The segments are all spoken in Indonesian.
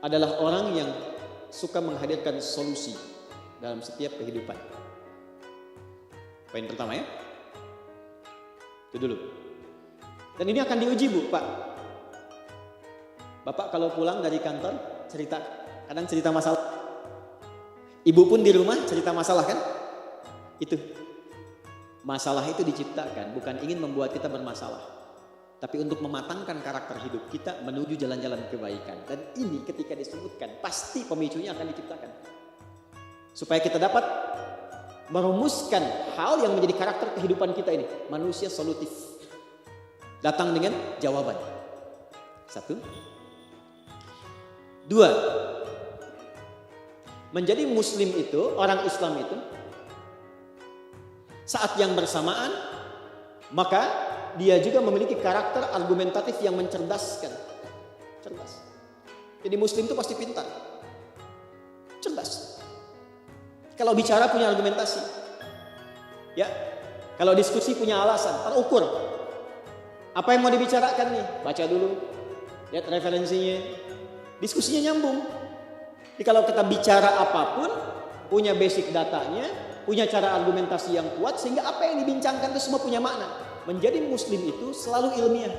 adalah orang yang suka menghadirkan solusi dalam setiap kehidupan. Poin pertama ya. Itu dulu. Dan ini akan diuji Bu, Pak. Bapak kalau pulang dari kantor kadang cerita masalah. Ibu pun di rumah cerita masalah kan? Itu. Masalah itu diciptakan bukan ingin membuat kita bermasalah, tapi untuk mematangkan karakter hidup kita menuju jalan-jalan kebaikan. Dan ini ketika disebutkan pasti pemicunya akan diciptakan. Supaya kita dapat merumuskan hal yang menjadi karakter kehidupan kita ini. Manusia solutif. Datang dengan jawaban. 1. 2. Menjadi muslim itu, orang Islam itu, saat yang bersamaan, maka dia juga memiliki karakter argumentatif yang mencerdaskan. Cerdas. Jadi muslim itu pasti pintar. Cerdas. Kalau bicara punya argumentasi. Ya. Kalau diskusi punya alasan, terukur. Apa yang mau dibicarakan nih? Baca dulu. Lihat referensinya. Diskusinya nyambung. Jadi kalau kita bicara apapun, punya basic datanya, punya cara argumentasi yang kuat, sehingga apa yang dibincangkan itu semua punya makna. Menjadi muslim itu selalu ilmiah.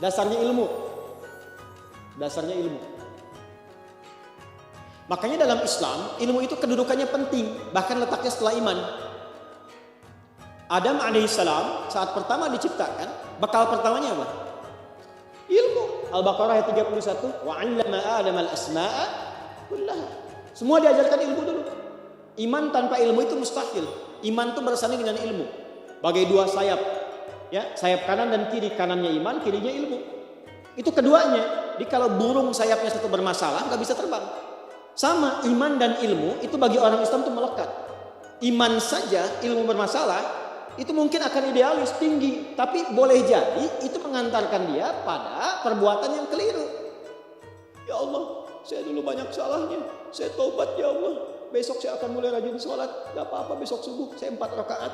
Dasarnya ilmu. Dasarnya ilmu. Makanya dalam Islam, ilmu itu kedudukannya penting, bahkan letaknya setelah iman. Adam alaihissalam saat pertama diciptakan, bekal pertamanya apa? Ilmu. Al-Baqarah ayat 31, wa 'allama Adam al-asma'a kullaha. Semua diajarkan ilmu dulu. Iman tanpa ilmu itu mustahil. Iman itu bersanding dengan ilmu. Bagai dua sayap. Ya, sayap kanan dan kiri. Kanannya iman, kirinya ilmu. Itu keduanya. Jadi kalau burung sayapnya satu bermasalah, nggak bisa terbang. Sama, iman dan ilmu itu bagi orang Islam itu melekat. Iman saja, ilmu bermasalah, itu mungkin akan idealis, tinggi. Tapi boleh jadi itu mengantarkan dia pada perbuatan yang keliru. Ya Allah, saya dulu banyak salahnya. Saya tobat ya Allah. Besok saya akan mulai rajin sholat. Gak apa-apa besok subuh saya 4 rakaat.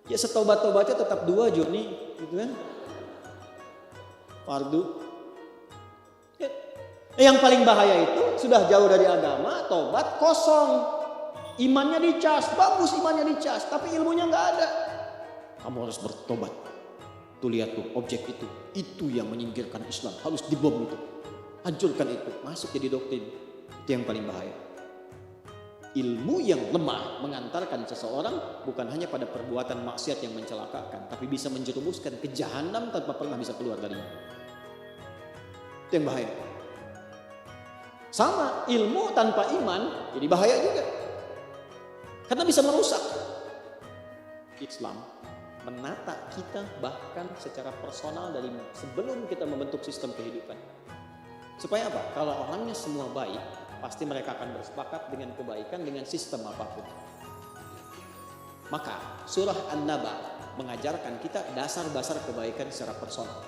Ya setobat-tobatnya tetap 2 Juni. Gitu kan. Fardu. Ya. Yang paling bahaya itu sudah jauh dari agama, tobat kosong. Imannya dicas, bagus imannya dicas. Tapi ilmunya gak ada. Kamu harus bertobat. Tuh lihat tuh objek itu. Itu yang menyingkirkan Islam. Harus dibom itu. Hancurkan itu. Masuk jadi doktrin. Itu yang paling bahaya. Ilmu yang lemah mengantarkan seseorang bukan hanya pada perbuatan maksiat yang mencelakakan, tapi bisa menjerumuskan ke jahanam tanpa pernah bisa keluar darinya. Itu yang bahaya. Sama, ilmu tanpa iman jadi bahaya juga. Karena bisa merusak. Islam menata kita bahkan secara personal dari sebelum kita membentuk sistem kehidupan. Supaya apa? Kalau orangnya semua baik, pasti mereka akan bersepakat dengan kebaikan dengan sistem apapun. Maka surah An-Naba mengajarkan kita dasar-dasar kebaikan secara personal.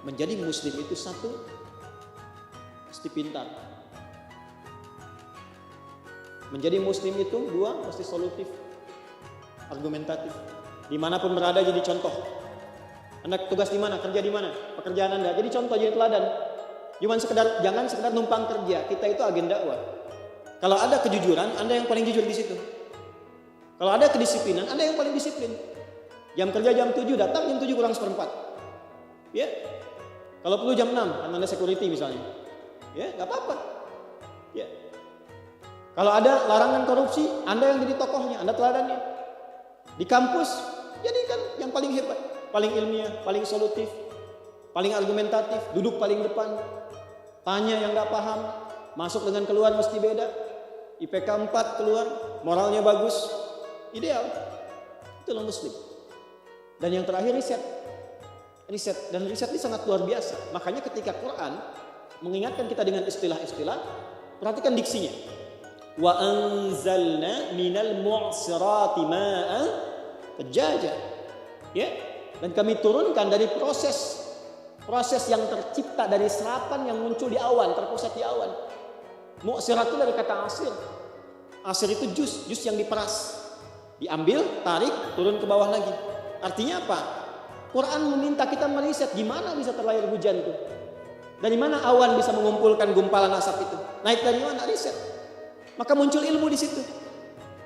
Menjadi muslim itu 1, mesti pintar. Menjadi muslim itu 2, mesti solutif, argumentatif. Dimanapun berada jadi contoh. Anda tugas di mana, kerja di mana, pekerjaan Anda jadi contoh, jadi teladan. Jangan sekedar numpang kerja. Kita itu agen dakwah. Kalau ada kejujuran, Anda yang paling jujur di situ. Kalau ada kedisiplinan, Anda yang paling disiplin. Jam kerja jam 7, datang jam 7 kurang seperempat. Ya. Kalau perlu jam 6, karena Anda security misalnya. Ya, enggak apa-apa. Ya. Kalau ada larangan korupsi, Anda yang jadi tokohnya, Anda teladannya. Di kampus, jadikan yang paling hebat, paling ilmiah, paling solutif, paling argumentatif, duduk paling depan, tanya yang gak paham, masuk dengan keluar mesti beda, IPK 4 keluar, moralnya bagus, ideal. Itulah muslim. Dan yang terakhir riset. Dan riset ini sangat luar biasa. Makanya ketika Quran mengingatkan kita dengan istilah-istilah, perhatikan diksinya. Wa anzalna minal mu'sirati ma'an thajjaja. Ya. Dan kami turunkan dari proses yang tercipta dari serapan yang muncul di awan, terpusat di awan. Mu'sirat itu dari kata asir. Asir itu jus yang diperas. Diambil, tarik, turun ke bawah lagi. Artinya apa? Quran meminta kita meriset gimana bisa terlahir hujan itu. Dari mana awan bisa mengumpulkan gumpalan asap itu? Naik dari mana? Riset. Maka muncul ilmu di situ.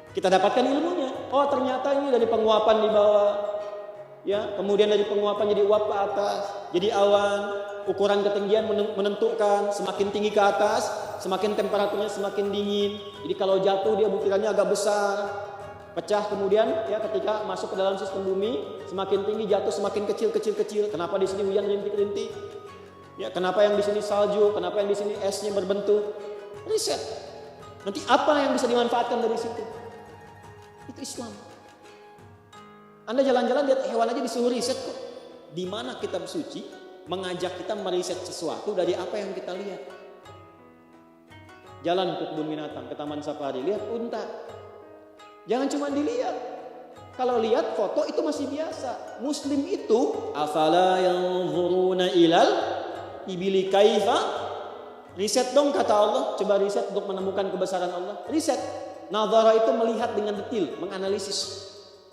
Kita dapatkan ilmunya. Oh, ternyata ini dari penguapan di bawah. Ya, kemudian dari penguapan jadi uap ke atas, jadi awan. Ukuran ketinggian menentukan, semakin tinggi ke atas, semakin temperaturnya semakin dingin. Jadi kalau jatuh dia butirannya agak besar, pecah kemudian ya ketika masuk ke dalam sistem bumi, semakin tinggi jatuh semakin kecil. Kenapa di sini hujan rintik-rintik? Ya, kenapa yang di sini salju? Kenapa yang di sini esnya berbentuk? Riset. Nanti apa yang bisa dimanfaatkan dari situ? Itu Islam. Anda jalan-jalan lihat hewan aja disuruh riset kok. Di mana kitab suci mengajak kita meriset sesuatu dari apa yang kita lihat. Jalan ke kebun binatang, ke taman safari, lihat unta. Jangan cuma dilihat. Kalau lihat foto itu masih biasa. Muslim itu afala yanzuruna ilal ibili kaifa. Riset dong kata Allah. Coba riset untuk menemukan kebesaran Allah. Riset. Nazara itu melihat dengan detail, menganalisis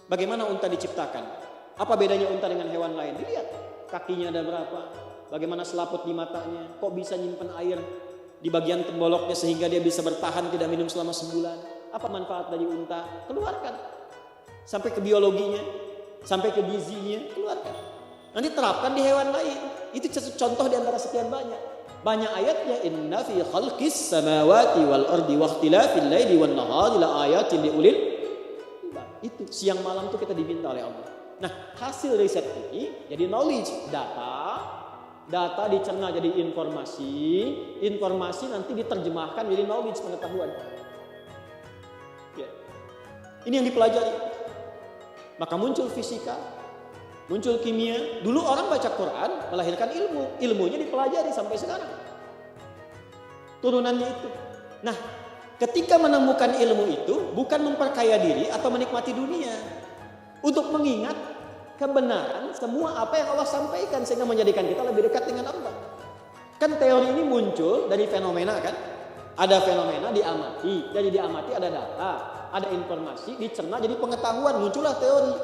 bagaimana unta diciptakan. Apa bedanya unta dengan hewan lain? Dilihat. Kakinya ada berapa? Bagaimana selaput di matanya? Kok bisa nyimpen air di bagian temboloknya sehingga dia bisa bertahan tidak minum selama sebulan? Apa manfaat dari unta? Keluarkan. Sampai ke biologinya, sampai ke gizinya, keluarkan. Nanti terapkan di hewan lain. Itu contoh di antara sekian banyak. Banyak ayatnya, inna fi khalqis samawati wal ardi wa ikhtilafil laili wan nahari la ayatin liulil. Itu siang malam itu kita diminta oleh Allah. Nah, hasil riset ini jadi knowledge, data dicerna jadi informasi nanti diterjemahkan jadi knowledge, pengetahuan. Ya. Ini yang dipelajari. Maka muncul fisika, muncul kimia. Dulu orang baca Quran melahirkan ilmu, ilmunya dipelajari sampai sekarang. Turunannya itu. Nah, ketika menemukan ilmu itu bukan memperkaya diri atau menikmati dunia. Untuk mengingat kebenaran semua apa yang Allah sampaikan sehingga menjadikan kita lebih dekat dengan Allah. Kan teori ini muncul dari fenomena kan? Ada fenomena diamati, jadi diamati ada data, ada informasi, dicerna jadi pengetahuan, muncullah teori.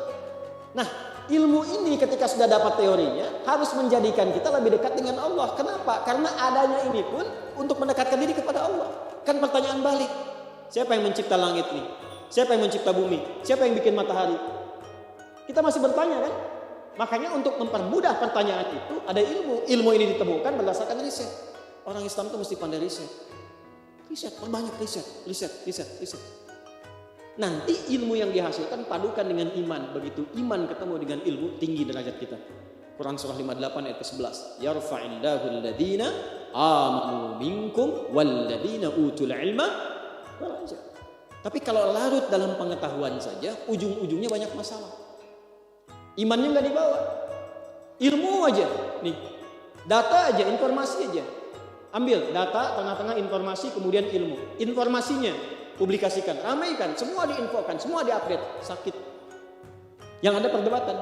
Nah, ilmu ini ketika sudah dapat teorinya harus menjadikan kita lebih dekat dengan Allah. Kenapa? Karena adanya ini pun untuk mendekatkan diri kepada Allah. Kan pertanyaan balik. Siapa yang mencipta langit nih? Siapa yang mencipta bumi? Siapa yang bikin matahari? Kita masih bertanya kan? Makanya untuk mempermudah pertanyaan itu ada ilmu. Ilmu ini ditemukan berdasarkan riset. Orang Islam itu mesti pandai riset. Riset, perbanyak riset. Nanti ilmu yang dihasilkan padukan dengan iman. Begitu iman ketemu dengan ilmu, tinggi derajat kita. Quran surah 58 ayat 11. Yarfa'illahu alladhina amanu minkum walladhina utul ilma daraja. Tapi kalau larut dalam pengetahuan saja, ujung-ujungnya banyak masalah. Imannya nggak dibawa. Ilmu aja, nih. Data aja, informasi aja. Ambil data, tengah-tengah informasi, kemudian ilmu. Informasinya publikasikan, ramaikan, semua diinfokan, semua diupdate. Sakit. Yang ada perdebatan.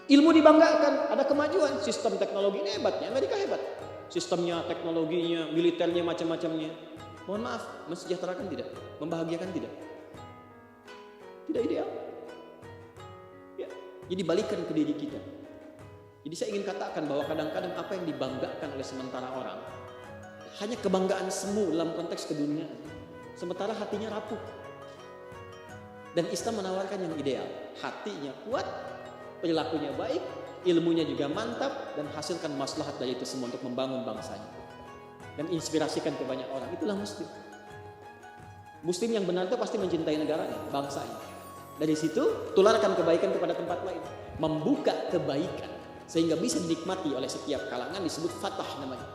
Ilmu dibanggakan, ada kemajuan. Sistem teknologi ini hebatnya, Amerika hebat. Sistemnya, teknologinya, militernya, macam-macamnya. Mohon maaf, mensejahterakan tidak? Membahagiakan tidak? Tidak ideal. Ya, jadi balikan ke diri kita. Jadi saya ingin katakan bahwa kadang-kadang apa yang dibanggakan oleh sementara orang hanya kebanggaan semu dalam konteks keduniaan. Sementara hatinya rapuh. Dan Islam menawarkan yang ideal. Hatinya kuat, perilakunya baik, ilmunya juga mantap, dan hasilkan maslahat dari itu semua untuk membangun bangsanya. Dan inspirasikan ke banyak orang. Itulah Muslim. Muslim yang benar itu pasti mencintai negaranya, bangsanya. Dari situ tularkan kebaikan kepada tempat lain. Membuka kebaikan sehingga bisa dinikmati oleh setiap kalangan disebut fatah namanya.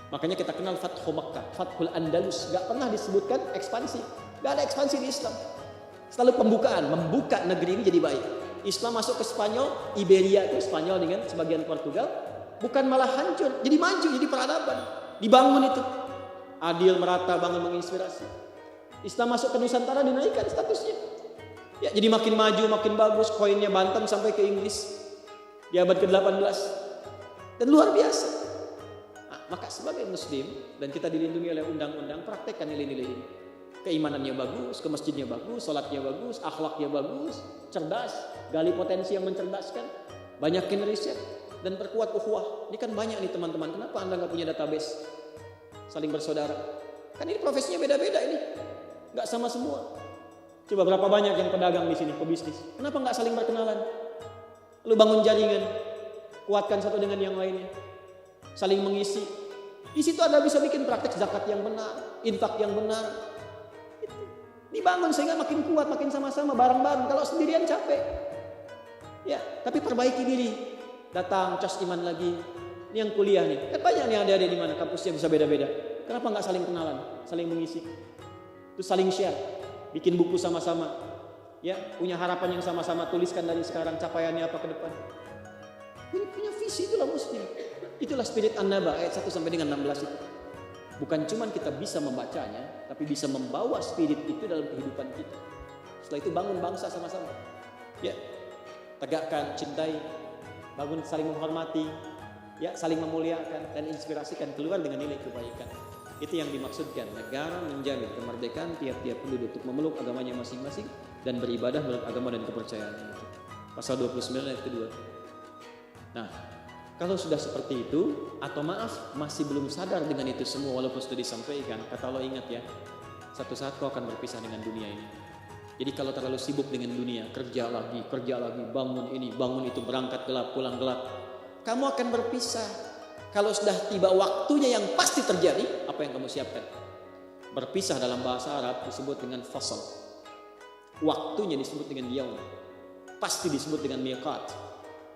Makanya kita kenal Fathu Makkah, Fathul Andalus. Gak pernah disebutkan ekspansi. Gak ada ekspansi di Islam. Selalu pembukaan, membuka negeri ini jadi baik. Islam masuk ke Spanyol, Iberia itu Spanyol dengan sebagian Portugal. Bukan malah hancur, jadi maju, jadi peradaban. Dibangun itu. Adil, merata, bangun, menginspirasi. Islam masuk ke Nusantara dinaikkan statusnya. Ya, jadi makin maju, makin bagus. Koinnya Banten sampai ke Inggris. Di abad ke-18. Dan luar biasa. Nah, maka sebagai Muslim, dan kita dilindungi oleh undang-undang, praktekkan nilai-nilai ini. Keimanannya bagus, ke masjidnya bagus, sholatnya bagus, akhlaknya bagus, cerdas, gali potensi yang mencerdaskan. Banyakin riset dan perkuat ukhuwah. Ini kan banyak nih teman-teman. Kenapa Anda nggak punya database saling bersaudara? Kan ini profesinya beda-beda ini, nggak sama semua. Coba berapa banyak yang pedagang di sini, pebisnis. Kenapa nggak saling berkenalan? Lalu bangun jaringan, kuatkan satu dengan yang lainnya, saling mengisi. Di situ Anda bisa bikin praktek zakat yang benar, infak yang benar. Dibangun sehingga makin kuat, makin sama-sama bareng-bareng. Kalau sendirian capek. Ya, tapi perbaiki diri. Datang cas iman lagi. Ini yang kuliah nih. Kan banyak nih adik-adik di mana kampusnya bisa beda-beda. Kenapa nggak saling kenalan, saling mengisi? Terus saling share, bikin buku sama-sama. Ya, punya harapan yang sama-sama, tuliskan dari sekarang capaiannya apa ke depan. Punya visi, itulah muslim. Itulah spirit An-Naba ayat 1 sampai dengan 16 itu. Bukan cuma kita bisa membacanya, tapi bisa membawa spirit itu dalam kehidupan kita. Setelah itu bangun bangsa sama-sama. Ya, tegakkan, cintai, bangun saling menghormati, ya, saling memuliakan dan inspirasikan keluar dengan nilai kebaikan. Itu yang dimaksudkan, negara menjamin kemerdekaan tiap-tiap penduduk untuk memeluk agamanya masing-masing dan beribadah menurut agama dan kepercayaannya. Pasal 29 ayat kedua. Nah, kalau sudah seperti itu, atau maaf masih belum sadar dengan itu semua walaupun sudah disampaikan, kata Allah, ingat ya, satu saat kau akan berpisah dengan dunia ini. Jadi kalau terlalu sibuk dengan dunia, kerja lagi, bangun ini, bangun itu, berangkat gelap, pulang gelap, kamu akan berpisah. Kalau sudah tiba waktunya yang pasti terjadi, apa yang kamu siapkan? Berpisah dalam bahasa Arab disebut dengan fasal. Waktunya disebut dengan yaum. Pasti disebut dengan miqat.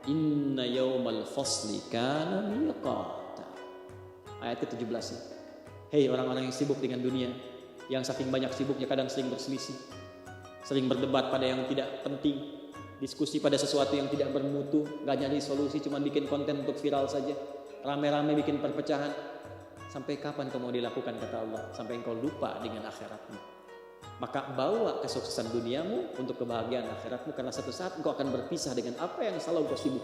Inna yaumal fasli kana miqata. Ayat ke-17. Hei orang-orang yang sibuk dengan dunia, yang saking banyak sibuknya kadang sering berselisih, sering berdebat pada yang tidak penting, diskusi pada sesuatu yang tidak bermutu, gak nyari solusi, cuma bikin konten untuk viral saja, rame-rame bikin perpecahan. Sampai kapan kau mau dilakukan, kata Allah? Sampai engkau lupa dengan akhiratmu. Maka bawa kesuksesan duniamu untuk kebahagiaan akhiratmu, karena satu saat engkau akan berpisah dengan apa yang selalu kau sibuk.